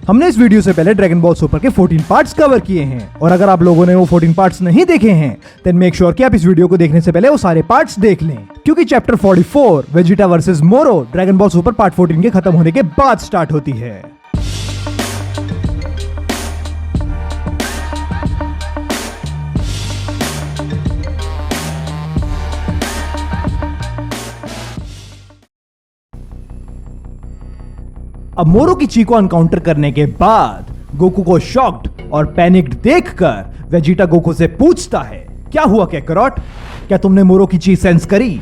हमने इस वीडियो से पहले ड्रैगन बॉल सुपर के 14 पार्ट्स कवर किए हैं और अगर आप लोगों ने वो 14 पार्ट्स नहीं देखे हैं देन मेक श्योर कि आप इस वीडियो को देखने से पहले वो सारे पार्ट्स देख लें, क्योंकि चैप्टर 44 वेजिटा वर्सेस मोरो ड्रैगन बॉल सुपर पार्ट 14 के खत्म होने के बाद स्टार्ट होती है। अब मोरो की ची को एनकाउंटर करने के बाद गोकू को शॉक्ड और पैनिक्ड देखकर वेजिटा गोकू से पूछता है, क्या हुआ कैकरॉट, क्या तुमने मोरो की ची सेंस करी?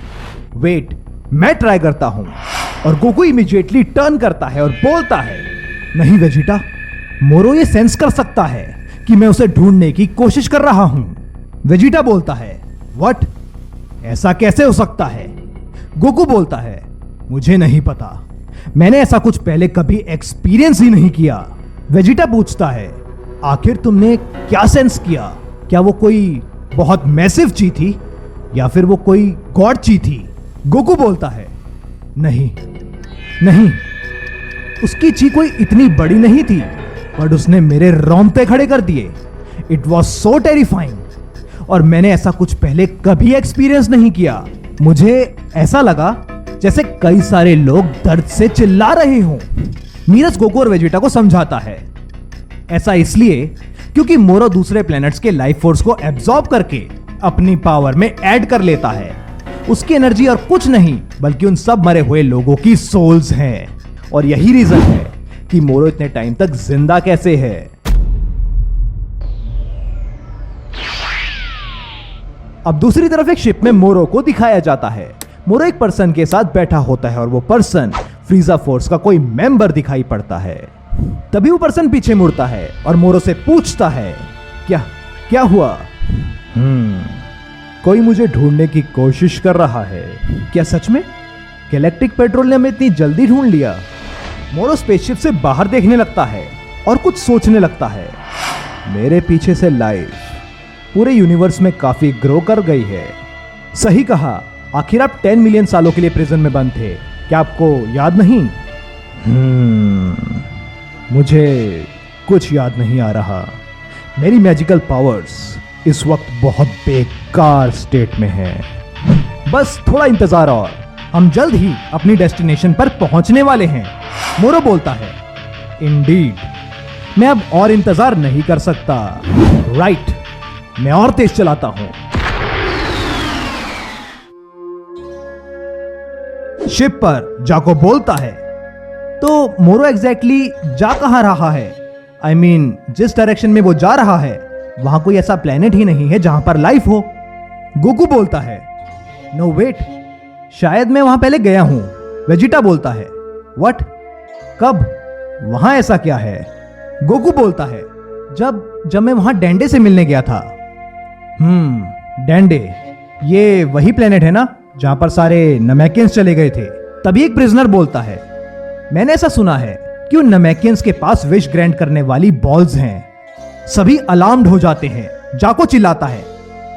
वेट, मैं ट्राई करता हूं। और गोकू इमीडिएटली टर्न करता है और बोलता है, नहीं वेजिटा, मोरो ये सेंस कर सकता है कि मैं उसे ढूंढने की कोशिश कर रहा हूं। वेजिटा बोलता है, व्हाट, ऐसा कैसे हो सकता है? गोकू बोलता है, मुझे नहीं पता, मैंने ऐसा कुछ पहले कभी एक्सपीरियंस ही नहीं किया। वेजिटा पूछता है, आखिर तुमने क्या सेंस किया? क्या वो कोई बहुत मैसिव ची थी या फिर वो कोई गॉड ची थी? गोकू बोलता है, नहीं, उसकी ची कोई इतनी बड़ी नहीं थी, बट उसने मेरे रोंगटे खड़े कर दिए। इट वॉज सो टेरिफाइंग और मैंने ऐसा कुछ पहले कभी एक्सपीरियंस नहीं किया। मुझे ऐसा लगा जैसे कई सारे लोग दर्द से चिल्ला रहे हों। नीरज गोकू और वेजिटा को समझाता है, ऐसा इसलिए क्योंकि मोरो दूसरे प्लैनेट्स के लाइफ फोर्स को एब्जॉर्ब करके अपनी पावर में ऐड कर लेता है। उसकी एनर्जी और कुछ नहीं बल्कि उन सब मरे हुए लोगों की सोल्स हैं। और यही रीजन है कि मोरो इतने टाइम तक जिंदा कैसे है। अब दूसरी तरफ एक शिप में मोरो को दिखाया जाता है। मोरो एक पर्सन के साथ बैठा होता है और वो पर्सन फ्रीजा फोर्स का कोई मेंबर दिखाई पड़ता है। तभी वो पर्सन पीछे मुड़ता है और मोरो से पूछता है, क्या हुआ? कोई मुझे ढूंढने की कोशिश कर रहा है। क्या सच में? गैलेक्टिक पेट्रोल ने हमें इतनी जल्दी ढूंढ लिया? मोरो स्पेसशिप से बाहर देखने लगता है और कुछ सोचने लगता है। मेरे पीछे से लाइफ पूरे यूनिवर्स में काफी ग्रो कर गई है। सही कहा, आखिर आप 10 मिलियन सालों के लिए प्रिजन में बंद थे, क्या आपको याद नहीं? मुझे कुछ याद नहीं आ रहा। मेरी मैजिकल पावर्स इस वक्त बहुत बेकार स्टेट में हैं। बस थोड़ा इंतजार और हम जल्द ही अपनी डेस्टिनेशन पर पहुंचने वाले हैं। मोरो बोलता है, इंडीड, मैं अब और इंतजार नहीं कर सकता। राइट, मैं और तेज चलाता हूं। शिप पर जाको बोलता है, तो मोरो एग्जैक्टली जा कहां रहा है? आई मीन, जिस डायरेक्शन में वो जा रहा है वहां कोई ऐसा प्लेनेट ही नहीं है जहां पर लाइफ हो। गोकू बोलता है, नो वेट, शायद मैं वहां पहले गया हूं। वेजिटा बोलता है, व्हाट, कब, वहां ऐसा क्या है? गोकू बोलता है, जब मैं वहां डेंडे से मिलने गया था। डेंडे, ये वही प्लेनेट है ना जहां पर सारे नमैकियंस चले गए थे? तभी एक प्रिजनर बोलता है, मैंने ऐसा सुना है कि उन नमैकियंस के पास विश ग्रांट करने वाली बॉल्स हैं। सभी अलार्म्ड हो जाते हैं। जाको चिल्लाता है,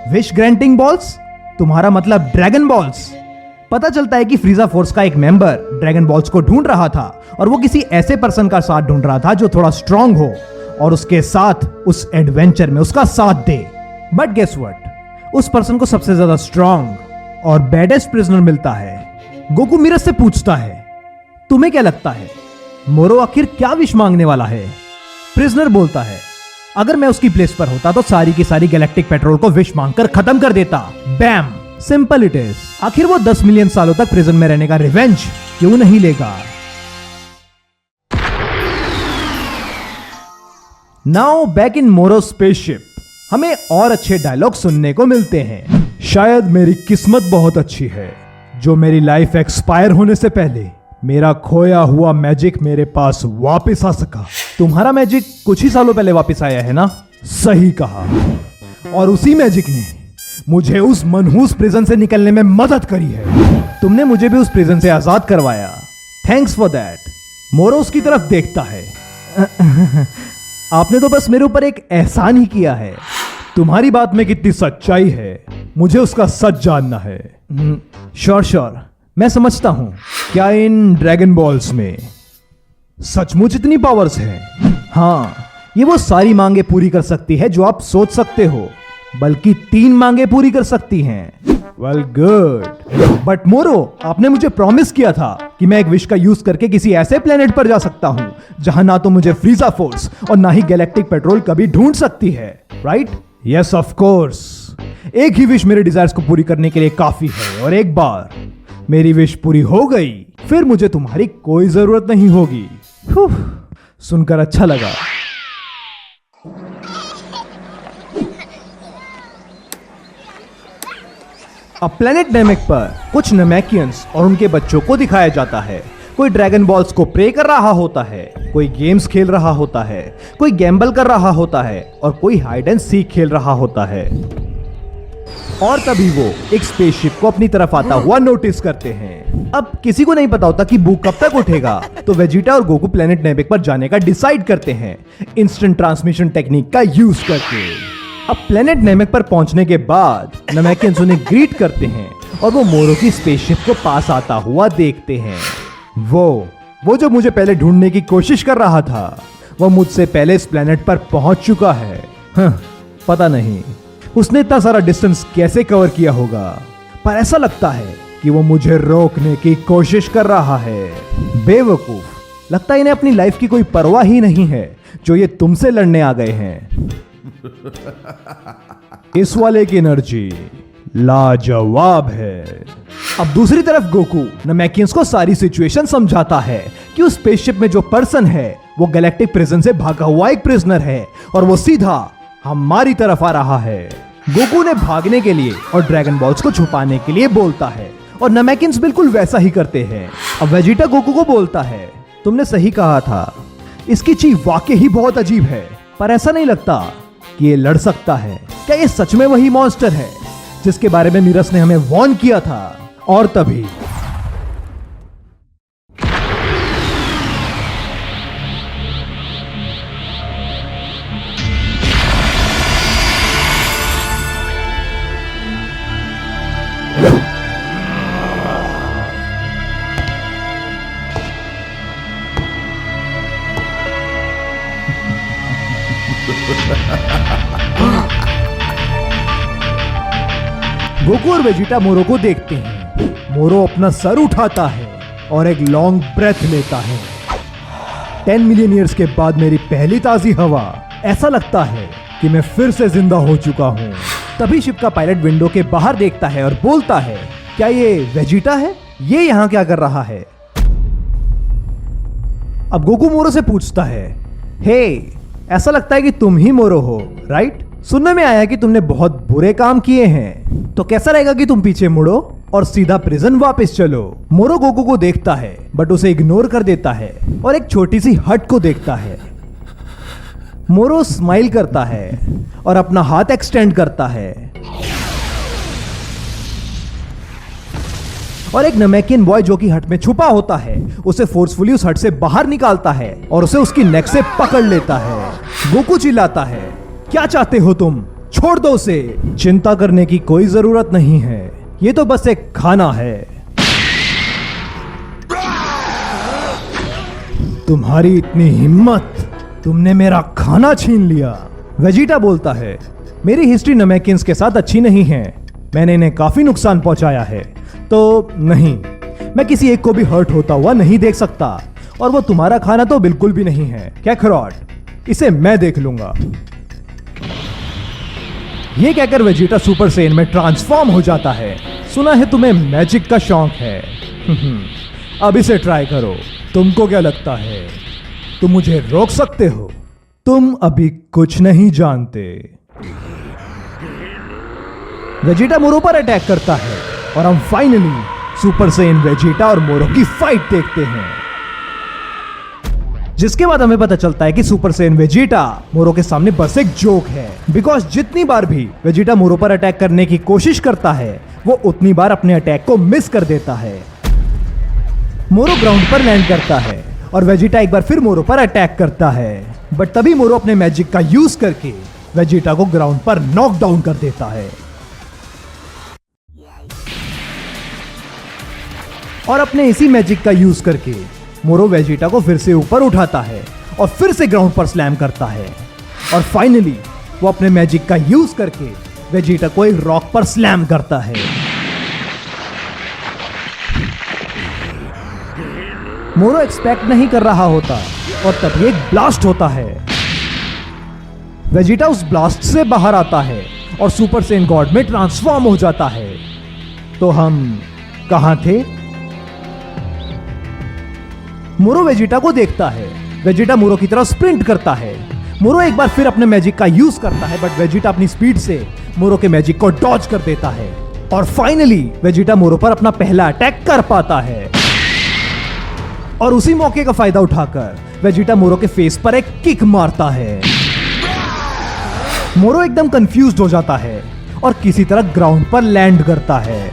विश ग्रांटिंग बॉल्स? तुम्हारा मतलब ड्रैगन बॉल्स? पता चलता है कि फ्रीजा फोर्स का एक मेंबर ड्रैगन बॉल्स को ढूंढ रहा था और वो किसी ऐसे पर्सन का साथ ढूंढ रहा था जो थोड़ा स्ट्रांग हो और उसके साथ उस एडवेंचर में उसका साथ दे। बट गेस व्हाट, उस पर्सन को सबसे ज्यादा स्ट्रांग और बैडेस्ट प्रिजनर मिलता है। गोकू नीरज से पूछता है, तुम्हें क्या लगता है मोरो आखिर क्या विश मांगने वाला है? प्रिजनर बोलता है, अगर मैं उसकी प्लेस पर होता तो सारी की सारी गैलेक्टिक पेट्रोल को विश मांगकर खत्म कर देता। बैम, सिंपल इट इज। आखिर वो 10 मिलियन सालों तक प्रिजन में रहने का रिवेंज क्यों नहीं लेगा? नाउ बैक इन मोरो स्पेसशिप, हमें और अच्छे डायलॉग सुनने को मिलते हैं। शायद मेरी किस्मत बहुत अच्छी है जो मेरी लाइफ एक्सपायर होने से पहले मेरा खोया हुआ मैजिक मेरे पास वापस आ सका। तुम्हारा मैजिक कुछ ही सालों पहले वापस आया है ना? सही कहा। और उसी मैजिक ने मुझे उस मनहूस प्रिजन से निकलने में मदद करी है। तुमने मुझे भी उस प्रिजन से आजाद करवाया। Thanks for that. मोरो उसकी तरफ देखता है। आपने तो बस मेरे ऊपर एक एहसान ही किया है। तुम्हारी बात में कितनी सच्चाई है मुझे उसका सच जानना है। श्योर, मैं समझता हूं। क्या इन ड्रैगन बॉल्स में सचमुच इतनी पावर्स हैं? हाँ, ये वो सारी मांगे पूरी कर सकती है जो आप सोच सकते हो, बल्कि 3 मांगे पूरी कर सकती हैं। Well good. बट मोरो, आपने मुझे प्रॉमिस किया था कि मैं एक विश का यूज करके किसी ऐसे प्लेनेट पर जा सकता हूं जहां ना तो मुझे फ्रीजा फोर्स और ना ही गैलेक्टिक पेट्रोल कभी ढूंढ सकती है, राइट? Yes of course. एक ही विश मेरे डिजायर्स को पूरी करने के लिए काफी है, और एक बार मेरी विश पूरी हो गई फिर मुझे तुम्हारी कोई जरूरत नहीं होगी। सुनकर अच्छा लगा। अब प्लेनेट नेमेक पर कुछ नमैकियंस और उनके बच्चों को दिखाया जाता है। कोई ड्रैगन बॉल्स को प्रे कर रहा होता है, कोई गेम्स खेल रहा होता है, कोई गैम्बल कर रहा होता है और कोई हाइड एंड सीक खेल रहा होता है। और तभी वो एक स्पेसशिप को अपनी तरफ आता हुआ नोटिस करते हैं। अब किसी को नहीं पता होता कि बू कब तक उठेगा, तो वेजिटा और गोकू प्लेनेट नेमेक पर जाने का डिसाइड करते हैं इंस्टेंट ट्रांसमिशन टेक्निक का यूज करके। अब प्लेनेट नेमेक पर पहुंचने के बाद नमैकियंस उन्हें ग्रीट करते हैं और वो मोरो की स्पेसशिप को पास आता हुआ देखते हैं। वो जो मुझे पहले ढूंढने की कोशिश कर रहा था, वो मुझसे पहले इस प्लेनेट पर पहुंच चुका है। पता नहीं उसने इतना सारा डिस्टेंस कैसे कवर किया होगा, पर ऐसा लगता है कि वो मुझे रोकने की कोशिश कर रहा है। बेवकूफ, लगता है इन्हें अपनी लाइफ की कोई परवाह ही नहीं है जो ये तुमसे लड़ने आ गए हैं। इस वाले की एनर्जी लाजवाब है। अब दूसरी तरफ गोकू नमैकियंस को सारी सिचुएशन समझाता है कि उस स्पेसशिप में जो पर्सन है वो गैलेक्टिक प्रिजन से भागा हुआ एक प्रिजनर है और वो सीधा हमारी तरफ आ रहा है। गोकू ने भागने के लिए और ड्रैगन बॉल्स को छुपाने के लिए बोलता है और नमैकियंस बिल्कुल वैसा ही करते हैं। अब वेजिटा गोकू को बोलता है, तुमने सही कहा था, इसकी चीज वाकई ही बहुत अजीब है, पर ऐसा नहीं लगता कि ये लड़ सकता है। क्या ये सच में वही मॉन्स्टर है जिसके बारे में मीरस ने हमें वार्न किया था? और तभी गोकू और वेजिटा मोरो को देखते हैं। मोरो अपना सर उठाता है और एक लॉन्ग ब्रेथ लेता है। 10 मिलियन ईयर्स के बाद मेरी पहली ताजी हवा। ऐसा लगता है कि मैं फिर से जिंदा हो चुका हूँ। तभी शिप का पायलट विंडो के बाहर देखता है और बोलता है, क्या ये वेजिटा है? ये यहाँ क्या कर रहा है? अब गोकू मोरो से पूछता है, हे, ऐसा लगता है कि तुम ही मोरो हो, राइट? सुनने में आया कि तुमने बहुत बुरे काम किए हैं, तो कैसा रहेगा कि तुम पीछे मुड़ो और सीधा प्रिजन वापस चलो। मोरो गोकू को देखता है बट उसे इग्नोर कर देता है और एक छोटी सी हट को देखता है। मोरो स्माइल करता है और अपना हाथ एक्सटेंड करता है और एक नमैकियन बॉय जो कि हट में छुपा होता है उसे फोर्सफुली उस हट से बाहर निकालता है और उसे उसकी नेक से पकड़ लेता है। गोकू चिल्लाता है, क्या चाहते हो तुम? छोड़ दो उसे। चिंता करने की कोई जरूरत नहीं है, ये तो बस एक खाना है। तुम्हारी इतनी हिम्मत, तुमने मेरा खाना छीन लिया। वेजिटा बोलता है, मेरी हिस्ट्री नमैकियंस के साथ अच्छी नहीं है, मैंने इन्हें काफी नुकसान पहुंचाया है, तो नहीं, मैं किसी एक को भी हर्ट होता हुआ नहीं देख सकता, और वो तुम्हारा खाना तो बिल्कुल भी नहीं है। कैकरॉट, इसे मैं देख लूंगा। ये कहकर वेजिटा सुपर सेन में ट्रांसफॉर्म हो जाता है। सुना है तुम्हें मैजिक का शौक है, अब इसे ट्राई करो। तुमको क्या लगता है तुम मुझे रोक सकते हो? तुम अभी कुछ नहीं जानते। वेजिटा मोरो पर अटैक करता है और हम फाइनली सुपर सेन वेजिटा और मोरो की फाइट देखते हैं, जिसके बाद हमें पता चलता है कि सुपर सेन वेजिटा मोरो के सामने बस एक जोक है। बिकॉज जितनी बार भी वेजिटा मोरो पर अटैक करने की कोशिश करता है वो उतनी बार अपने अटैक को मिस कर देता है। मोरो ग्राउंड पर लैंड करता है और वेजिटा एक बार फिर मोरो पर अटैक करता है, बट तभी मोरो अपने मैजिक का यूज करके वेजिटा को ग्राउंड पर नॉक डाउन कर देता है और अपने इसी मैजिक का यूज करके मोरो वेजिटा को फिर से ऊपर उठाता है और फिर से ग्राउंड पर स्लैम करता है और फाइनली वो अपने मैजिक का यूज करके वेजिटा को एक रॉक पर स्लैम करता है। मोरो एक्सपेक्ट नहीं कर रहा होता और तभी एक ब्लास्ट होता है। वेजिटा उस ब्लास्ट से बाहर आता है और सुपर सेन गॉड में ट्रांसफॉर्म हो जाता है। तो हम कहां थे? मोरो वेजिटा को देखता है। वेजिटा मोरो की तरफ स्प्रिंट करता है। मोरो एक बार फिर अपने मैजिक का यूज करता है बट वेजिटा अपनी स्पीड से मोरो के मैजिक को डॉज कर देता है और फाइनली वेजिटा मोरो पर अपना पहला अटैक कर पाता है और उसी मौके का फायदा उठाकर वेजिटा मोरो के फेस पर एक किक मारता है। मोरो एकदम कंफ्यूज्ड हो जाता है और किसी तरह ग्राउंड पर लैंड करता है।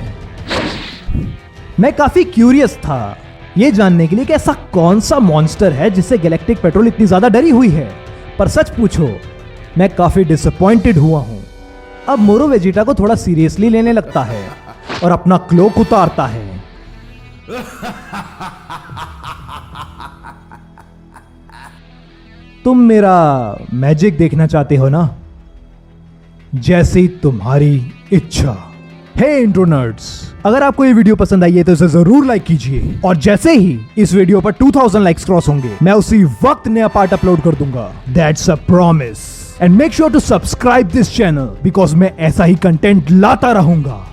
मैं काफी क्यूरियस था यह जानने के लिए कि ऐसा कौन सा मॉन्स्टर है जिससे गैलेक्टिक पेट्रोल इतनी ज्यादा डरी हुई है, पर सच पूछो मैं काफी डिसअपॉइंटेड हुआ हूं। अब मोरो वेजिटा को थोड़ा सीरियसली लेने लगता है और अपना क्लोक उतारता है। तुम मेरा मैजिक देखना चाहते हो ना? जैसी तुम्हारी इच्छा। हे इंट्रोनर्ड्स, अगर आपको ये वीडियो पसंद आई है तो इसे जरूर लाइक कीजिए और जैसे ही इस वीडियो पर 2000 लाइक्स क्रॉस होंगे मैं उसी वक्त नया पार्ट अपलोड कर दूंगा। That's a promise. And make sure to subscribe this channel because मैं ऐसा ही कंटेंट लाता रहूंगा।